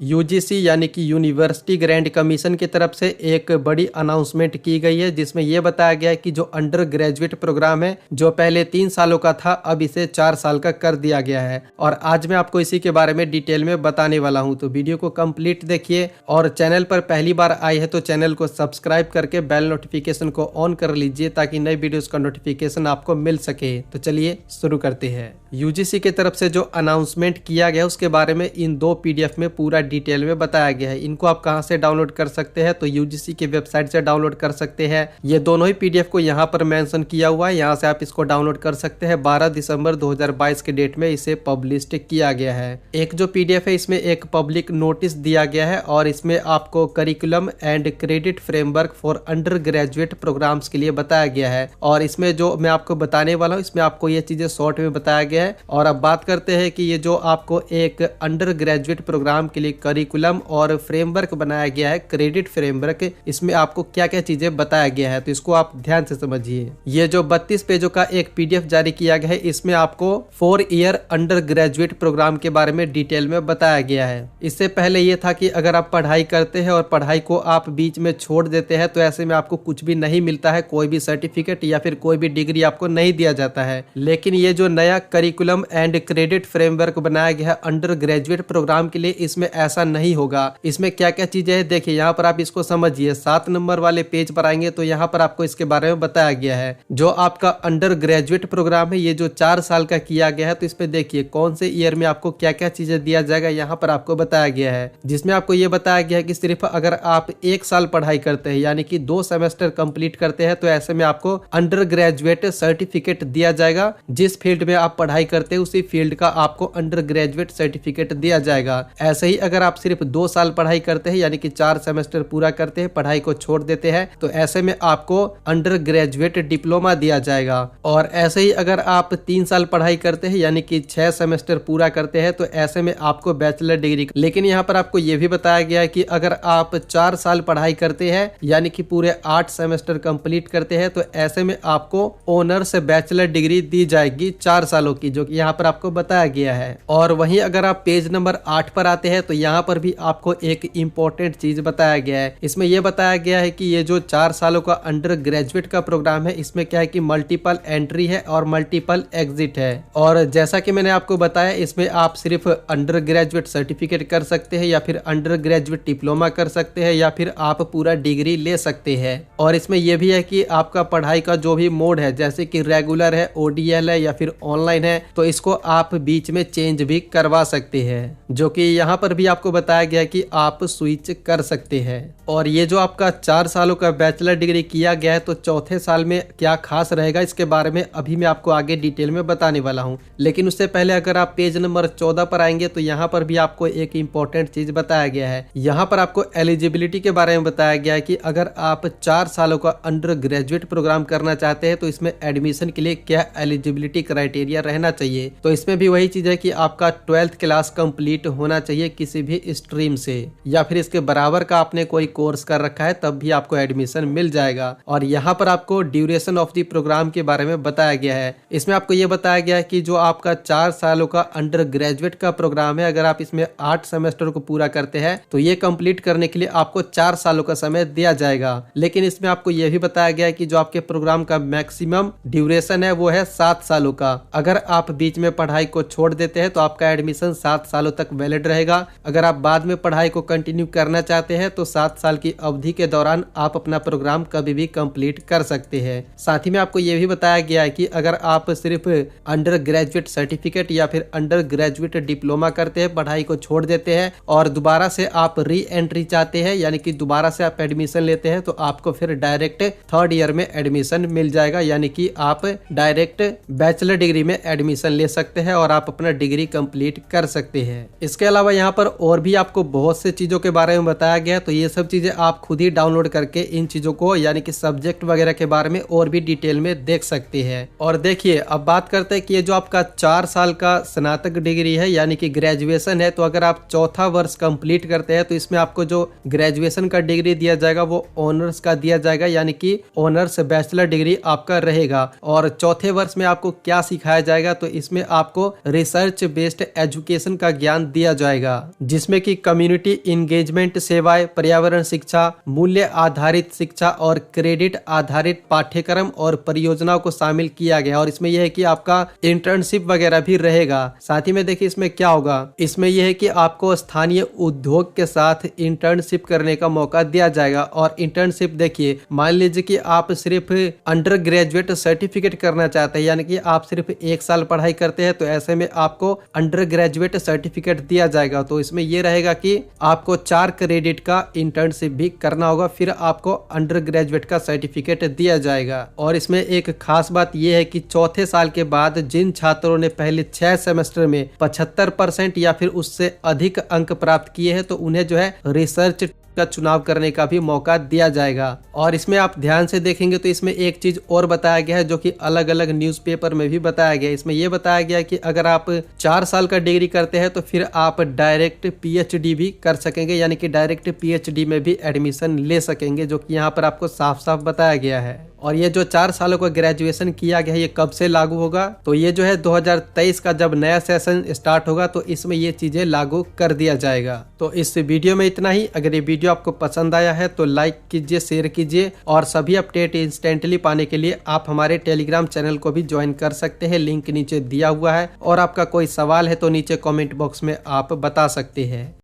UGC यानी कि university grant commission की तरफ से एक बड़ी अनाउंसमेंट की गई है, जिसमें यह बताया गया है कि जो अंडर ग्रेजुएट प्रोग्राम है जो पहले 3 सालों का था अब इसे 4 साल का कर दिया गया है। और आज मैं आपको इसी के बारे में डिटेल में बताने वाला हूं, तो वीडियो को कंप्लीट देखिए। और चैनल पर पहली बार आए हैं तो चैनल को सब्सक्राइब करके बेल नोटिफिकेशन को ऑन कर लीजिए ताकि नई वीडियोस का नोटिफिकेशन आपको मिल सके। तो चलिए शुरू करते हैं। यूजीसी की तरफ से जो अनाउंसमेंट किया गया उसके बारे में इन 2 पीडीएफ में पूरा डिटेल में बताया गया है। इनको आप कहां से डाउनलोड कर सकते हैं, तो यूजीसी की वेबसाइट से डाउनलोड कर सकते हैं। ये दोनों ही पीडीएफ को यहां पर मेंशन किया हुआ है, यहां से आप इसको डाउनलोड कर सकते हैं। 12 दिसंबर 2022 के डेट में इसे पब्लिश किया गया है। एक जो पीडीएफ है इसमें एक पब्लिक नोटिस दिया गया है और इसमें आपको curriculum and credit framework for undergraduate programs के लिए बताया गया है। और इसमें जो मैं आपको बताने वाला हूँ इसमें आपको ये चीजें शॉर्ट में बताया गया है। और अब बात करते हैं कि ये जो आपको एक अंडर ग्रेजुएट प्रोग्राम के लिए करिकुलम और फ्रेमवर्क बनाया गया है, क्रेडिट फ्रेमवर्क, इसमें आपको क्या क्या चीजें बताया गया है, तो इसको आप ध्यान से समझिए। ये जो 32 पेजों का एक पीडीएफ जारी किया गया है इसमें आपको 4 ईयर अंडर ग्रेजुएट प्रोग्राम के बारे में डिटेल में बताया गया है। इससे पहले ये था कि अगर आप पढ़ाई करते हैं और पढ़ाई को आप बीच में छोड़ देते हैं तो ऐसे में आपको कुछ भी नहीं मिलता है, कोई भी सर्टिफिकेट या फिर कोई भी डिग्री आपको नहीं दिया जाता है। लेकिन ये जो नया करिकुलम एंड क्रेडिट फ्रेमवर्क बनाया गया है अंडर ग्रेजुएट प्रोग्राम के लिए, इसमें ऐसा नहीं होगा। इसमें क्या क्या चीजें हैं देखिए, यहाँ पर आप इसको समझिए। 7 नंबर वाले पेज पर आएंगे तो यहाँ पर आपको इसके बारे में बताया गया है। जो आपका अंडर ग्रेजुएट प्रोग्राम है ये जो 4 साल का किया गया है, तो इसमें देखिए कौन से ईयर में आपको क्या क्या चीजें दिया जाएगा यहाँ पर आपको बताया गया है। जिसमें आपको ये बताया गया है कि सिर्फ अगर आप 1 साल पढ़ाई करते हैं यानी कि 2 सेमेस्टर कंप्लीट करते हैं तो ऐसे में आपको अंडर ग्रेजुएट सर्टिफिकेट दिया जाएगा। जिस फील्ड में आप पढ़ाई करते हैं उसी फील्ड का आपको अंडर ग्रेजुएट सर्टिफिकेट दिया जाएगा। ऐसे ही अगर आप सिर्फ 2 साल पढ़ाई करते हैं यानी कि 4 सेमेस्टर पूरा करते हैं, पढ़ाई को छोड़ देते हैं, तो ऐसे में आपको अंडर ग्रेजुएट डिप्लोमा दिया जाएगा। और ऐसे ही अगर आप 3 साल पढ़ाई करते हैं यानी कि 6 सेमेस्टर पूरा करते हैं तो ऐसे में आपको बैचलर डिग्री। लेकिन यहाँ पर आपको ये भी बताया गया है कि अगर आप 4 साल पढ़ाई करते हैं यानी कि पूरे 8 सेमेस्टर कंप्लीट करते हैं तो ऐसे में आपको ऑनर्स बैचलर डिग्री दी जाएगी 4 सालों की, जो कि यहाँ पर आपको बताया गया है। और वहीं अगर आप पेज नंबर 8 पर आते हैं तो यहाँ पर भी आपको एक इम्पोर्टेंट चीज बताया गया है। इसमें यह बताया गया है कि ये जो 4 सालों का अंडर ग्रेजुएट का प्रोग्राम है इसमें क्या है कि मल्टीपल एंट्री है और मल्टीपल एग्जिट है। और जैसा कि मैंने आपको बताया इसमें आप सिर्फ अंडर ग्रेजुएट सर्टिफिकेट कर सकते हैं या फिर अंडर ग्रेजुएट डिप्लोमा कर सकते हैं या फिर आप पूरा डिग्री ले सकते हैं। और इसमें यह भी है कि आपका पढ़ाई का जो भी मोड है जैसे कि रेगुलर है, ओडीएल है या फिर ऑनलाइन है, तो इसको आप बीच में चेंज भी करवा सकते हैं, जो कि यहाँ पर भी आपको बताया गया है कि आप स्विच कर सकते हैं। और ये जो आपका 4 सालों का बैचलर डिग्री किया गया है तो चौथे साल में क्या खास रहेगा इसके बारे में अभी मैं आपको आगे डिटेल में बताने वाला हूँ। लेकिन उससे पहले अगर आप पेज नंबर 14 पर आएंगे तो यहाँ पर भी आपको एक इंपॉर्टेंट चीज बताया गया है। यहाँ पर आपको एलिजिबिलिटी के बारे में बताया गया है कि अगर आप 4 सालों का अंडर ग्रेजुएट प्रोग्राम करना चाहते हैं तो इसमें एडमिशन के लिए क्या एलिजिबिलिटी क्राइटेरिया रहना चाहिए। तो इसमें भी वही चीज है कि आपका 12th क्लास कंप्लीट होना चाहिए किसी भी स्ट्रीम से, या फिर इसके बराबर का आपने कोई कोर्स कर रखा है तब भी आपको एडमिशन मिल जाएगा। और यहाँ पर आपको ड्यूरेशन ऑफ द प्रोग्राम के बारे में बताया गया है। इसमें आपको ये बताया गया है कि जो आपका 4 सालों का अंडर ग्रेजुएट का प्रोग्राम है, अगर आप इसमें 8 सेमेस्टर को पूरा करते हैं तो ये कंप्लीट करने के लिए आपको 4 सालों का समय दिया जाएगा। लेकिन इसमें आपको यह भी बताया गया है कि जो आपके प्रोग्राम का मैक्सिमम ड्यूरेशन है वो है 7 सालों का। अगर आप बीच में पढ़ाई को छोड़ देते हैं तो आपका एडमिशन 7 सालों तक वैलिड रहेगा। अगर आप बाद में पढ़ाई को कंटिन्यू करना चाहते हैं तो 7 साल की अवधि के दौरान आप अपना प्रोग्राम कभी भी कंप्लीट कर सकते हैं। साथ ही में आपको यह भी बताया गया है कि अगर आप सिर्फ अंडर ग्रेजुएट सर्टिफिकेट या फिर अंडर ग्रेजुएट डिप्लोमा करते हैं, पढ़ाई को छोड़ देते हैं और दोबारा से आप री एंट्री चाहते हैं यानी कि दोबारा से आप एडमिशन लेते हैं, तो आपको फिर डायरेक्ट 3rd ईयर में एडमिशन मिल जाएगा, यानी कि आप डायरेक्ट बैचलर डिग्री में एडमिशन ले सकते हैं और आप अपना डिग्री कंप्लीट कर सकते हैं। इसके अलावा यहाँ पर और भी आपको बहुत से चीजों के बारे में बताया गया, तो ये सब चीजें आप खुद ही डाउनलोड करके इन चीजों को यानी कि सब्जेक्ट वगैरह के बारे में और भी डिटेल में देख सकते हैं। और देखिए अब बात करते हैं कि ये जो आपका 4 साल का स्नातक डिग्री है यानी कि ग्रेजुएशन है, तो अगर आप चौथा वर्ष कंप्लीट करते हैं तो इसमें आपको जो ग्रेजुएशन का डिग्री दिया जाएगा वो ऑनर्स का दिया जाएगा, यानी कि ऑनर्स बैचलर डिग्री आपका रहेगा। और चौथे वर्ष में आपको क्या सिखाया जाएगा, तो इसमें आपको रिसर्च बेस्ड एजुकेशन का ज्ञान दिया जाएगा, जिसमें कि कम्युनिटी इंगेजमेंट सेवाएं, पर्यावरण शिक्षा, मूल्य आधारित शिक्षा और क्रेडिट आधारित पाठ्यक्रम और परियोजनाओं को शामिल किया गया। और इसमें यह है कि आपका इंटर्नशिप वगैरह भी रहेगा। साथ ही में देखिए इसमें क्या होगा, इसमें यह है कि आपको स्थानीय उद्योग के साथ इंटर्नशिप करने का मौका दिया जाएगा। और इंटर्नशिप देखिए, मान लीजिए कि आप सिर्फ अंडर ग्रेजुएट सर्टिफिकेट करना चाहते हैं, यानी कि आप सिर्फ 1 साल पढ़ाई करते हैं, तो ऐसे में आपको अंडर ग्रेजुएट सर्टिफिकेट दिया जाएगा। तो इसमें यह रहेगा कि आपको 4 क्रेडिट का इंटर्नशिप भी करना होगा, फिर आपको अंडर ग्रेजुएट का सर्टिफिकेट दिया जाएगा। और इसमें एक खास बात यह है कि चौथे साल के बाद जिन छात्रों ने पहले 6 सेमेस्टर में 75% या फिर उससे अधिक अंक प्राप्त किए हैं, तो उन्हें जो है रिसर्च का चुनाव करने का भी मौका दिया जाएगा। और इसमें आप ध्यान से देखेंगे तो इसमें एक चीज और बताया गया है, जो कि अलग अलग न्यूज़पेपर में भी बताया गया है। इसमें यह बताया गया है कि अगर आप 4 साल का डिग्री करते हैं तो फिर आप डायरेक्ट पीएचडी भी कर सकेंगे, यानी कि डायरेक्ट पीएचडी में भी एडमिशन ले सकेंगे, जो कि यहाँ पर आपको साफ साफ बताया गया है। और ये जो 4 सालों का ग्रेजुएशन किया गया है, ये कब से लागू होगा, तो ये जो है 2023 का जब नया सेशन स्टार्ट होगा तो इसमें ये चीजें लागू कर दिया जाएगा। तो इस वीडियो में इतना ही। अगर ये वीडियो आपको पसंद आया है तो लाइक कीजिए, शेयर कीजिए, और सभी अपडेट इंस्टेंटली पाने के लिए आप हमारे टेलीग्राम चैनल को भी ज्वाइन कर सकते हैं, लिंक नीचे दिया हुआ है। और आपका कोई सवाल है तो नीचे कॉमेंट बॉक्स में आप बता सकते हैं।